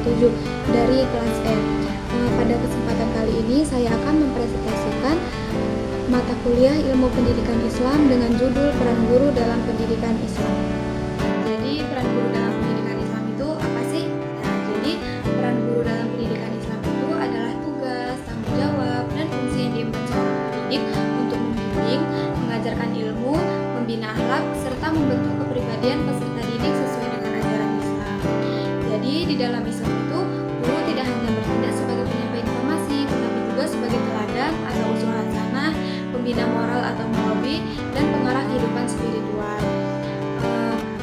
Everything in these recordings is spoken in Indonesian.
7 dari kelas E. Pada kesempatan kali ini saya akan mempresentasikan mata kuliah Ilmu Pendidikan Islam dengan judul Peran Guru dalam Pendidikan Islam. Jadi peran guru dalam pendidikan Islam itu apa sih? Jadi peran guru dalam pendidikan Islam itu adalah tugas, tanggung jawab, dan fungsi yang diemban seorang pendidik untuk membimbing, mengajarkan ilmu, membina akhlak, serta membentuk kepribadian peserta didik sesuai dengan ajaran Islam. Jadi di dalam Islam itu guru tidak hanya bertindak sebagai penyampai informasi, tetapi juga sebagai teladan atau uswah hasanah, pembina moral atau murabi, dan pengarah kehidupan spiritual.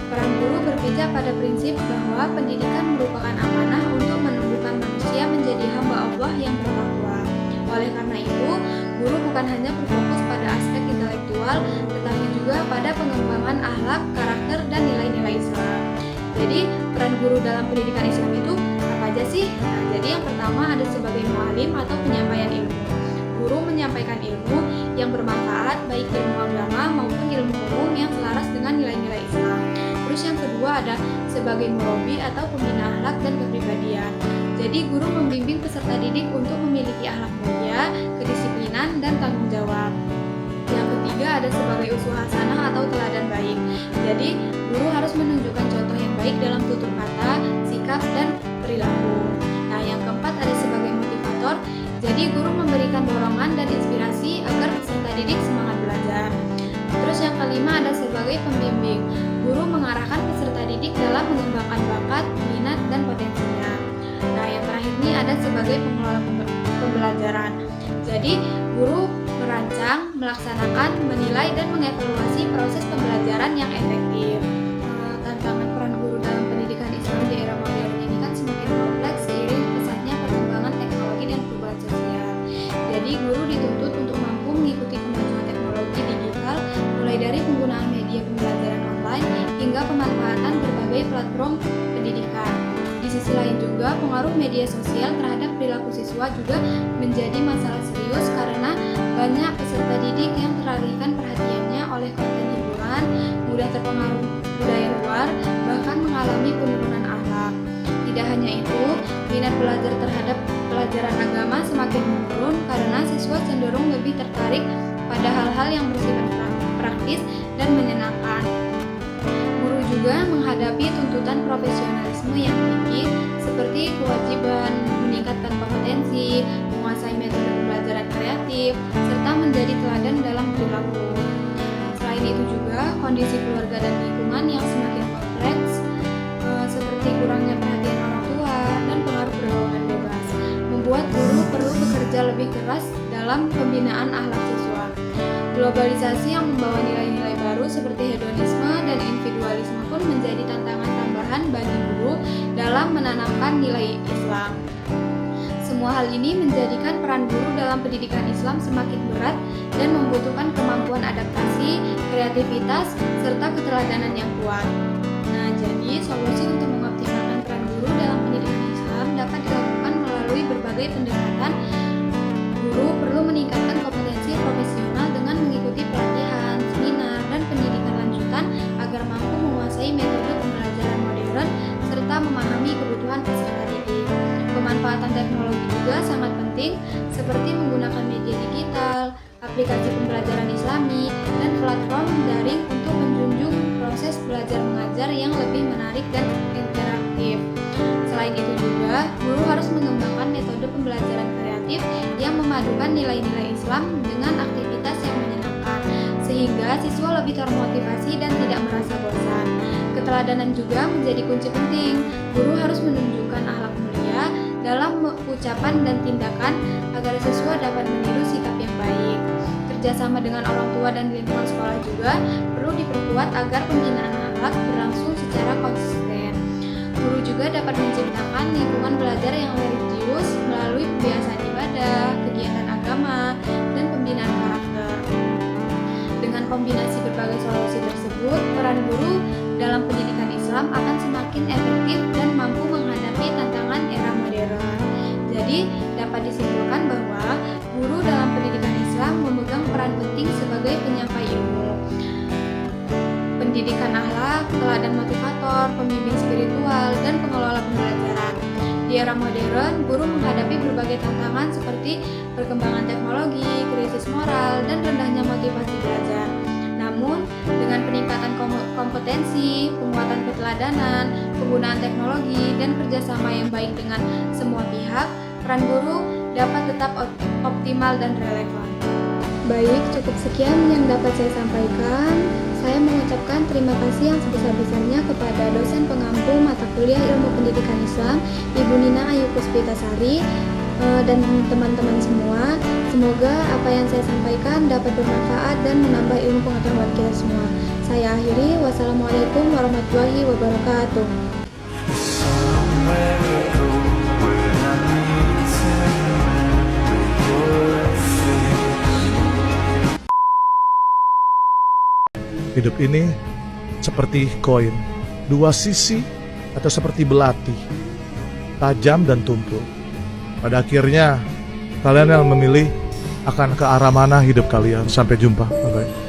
Peran guru berpijak pada prinsip bahwa pendidikan merupakan amanah untuk menumbuhkan manusia menjadi hamba Allah yang bertakwa. Oleh karena itu, guru bukan hanya berfokus pada aspek intelektual, tetapi juga pada pengembangan akhlak, karakter, dan nilai-nilai Islam. Jadi, peran guru dalam pendidikan Islam itu apa aja sih? Jadi yang pertama ada sebagai mu'alim atau penyampaian ilmu. Guru menyampaikan ilmu yang bermanfaat, baik ilmu agama maupun ilmu umum yang selaras dengan nilai-nilai Islam. Terus yang kedua ada sebagai murabi atau pembina akhlak dan kepribadian. Jadi guru membimbing peserta didik untuk memiliki akhlak mulia, kedisiplinan, dan tanggung jawab. Yang ketiga ada sebagai uswah hasanah atau teladan baik. Jadi guru harus menunjukkan contoh yang baik dalam tutur kata, sikap, dan perilaku. Nah, yang keempat ada sebagai motivator. Jadi guru memberikan dorongan dan inspirasi agar peserta didik semangat belajar. Terus yang kelima ada sebagai pembimbing. Guru mengarahkan peserta didik dalam mengembangkan bakat, minat, dan potensinya. Nah, yang terakhir ini ada sebagai pengelola pembelajaran. Jadi guru merancang, melaksanakan, menilai, dan mengevaluasi proses pembelajaran yang efektif. Tantangan peran guru dalam pendidikan Islam di era modern ini kan semakin kompleks seiring pesatnya perkembangan teknologi dan perubahan sosial. Jadi guru dituntut untuk mampu mengikuti kemajuan teknologi digital, mulai dari penggunaan media pembelajaran online hingga pemanfaatan berbagai platform pendidikan. Di sisi lain juga, pengaruh media sosial terhadap perilaku siswa juga menjadi masalah serius karena banyak peserta didik yang teralihkan perhatiannya oleh konten hiburan, mudah terpengaruh budaya luar, bahkan mengalami penurunan akhlak. Tidak hanya itu, minat belajar terhadap pelajaran agama semakin menurun karena siswa cenderung lebih tertarik pada hal-hal yang bersifat praktis dan menyenangkan. Guru juga menghadapi tuntutan profesionalisme yang tinggi seperti kewajiban meningkatkan kompetensi, menguasai metode pembelajaran kreatif, serta menjadi teladan dalam perilaku. Selain itu juga kondisi keluarga dan lingkungan yang semakin kompleks seperti kurangnya perhatian orang tua dan pengaruh pergaulan bebas membuat guru perlu bekerja lebih keras dalam pembinaan akhlak siswa. Globalisasi yang membawa nilai-nilai baru seperti hedonisme dan individualisme pun menjadi tantangan tambahan bagi guru dalam menanamkan nilai Islam. Semua hal ini menjadikan peran guru dalam pendidikan Islam semakin berat dan membutuhkan kemampuan adaptasi, kreativitas, serta keteladanan yang kuat. Nah, jadi solusi untuk mengoptimalkan peran guru dalam pendidikan Islam dapat dilakukan melalui berbagai pendekatan. Guru perlu meningkatkan kompetensi profesional dengan mengikuti pelatihan, seminar, dan pendidikan lanjutan agar mampu menguasai metode pembelajaran modern serta memahami kebutuhan peserta didik. Pemanfaatan teknologi juga sangat penting seperti menggunakan media digital, aplikasi pembelajaran Islami, dan platform daring untuk menjunjung proses belajar mengajar yang lebih menarik dan interaktif. Selain itu juga, guru harus mengembangkan metode pembelajaran kreatif yang memadukan nilai-nilai Islam dengan aktivitas yang menyenangkan, sehingga siswa lebih termotivasi dan tidak merasa bosan. Keteladanan juga menjadi kunci penting. Guru harus menunjukkan akhlak mulia dalam ucapan dan tindakan agar siswa dapat meniru sikap yang baik. Kerjasama dengan orang tua dan lingkungan sekolah juga perlu diperkuat agar pembinaan akhlak berlangsung secara konsisten. Guru juga dapat menciptakan lingkungan belajar yang religius melalui kebiasaan ibadah, kegiatan agama, dan pembinaan karakter. Dengan kombinasi berbagai solusi tersebut, peran guru dalam pendidikan Islam akan semakin efektif dan mampu menghadapi tantangan era modern. Jadi, dapat disimpulkan bahwa guru dalam pendidikan Islam memegang peran penting sebagai penyampai ilmu, pendidikan akhlak, teladan motivator, pembimbing spiritual, dan pengelola pembelajaran. Di Di era modern, guru menghadapi berbagai tantangan seperti perkembangan teknologi, krisis moral, dan rendahnya motivasi belajar. Namun, dengan peningkatan kompetensi, penguatan keteladanan, penggunaan teknologi, dan kerjasama yang baik dengan semua pihak, peran guru dapat tetap optimal dan relevan. Baik, cukup sekian yang dapat saya sampaikan. Saya mengucapkan terima kasih yang sebesar-besarnya kepada dosen pengampu mata kuliah Ilmu Pendidikan Islam, Ibu Nina Ayu Puspitasari, dan teman-teman semua. Semoga apa yang saya sampaikan dapat bermanfaat dan menambah ilmu pengetahuan kita semua. Saya akhiri. Wassalamualaikum warahmatullahi wabarakatuh. Hidup ini seperti koin, dua sisi atau seperti belati, tajam dan tumpul. Pada akhirnya, kalian yang memilih akan ke arah mana hidup kalian. Sampai jumpa. Bye-bye.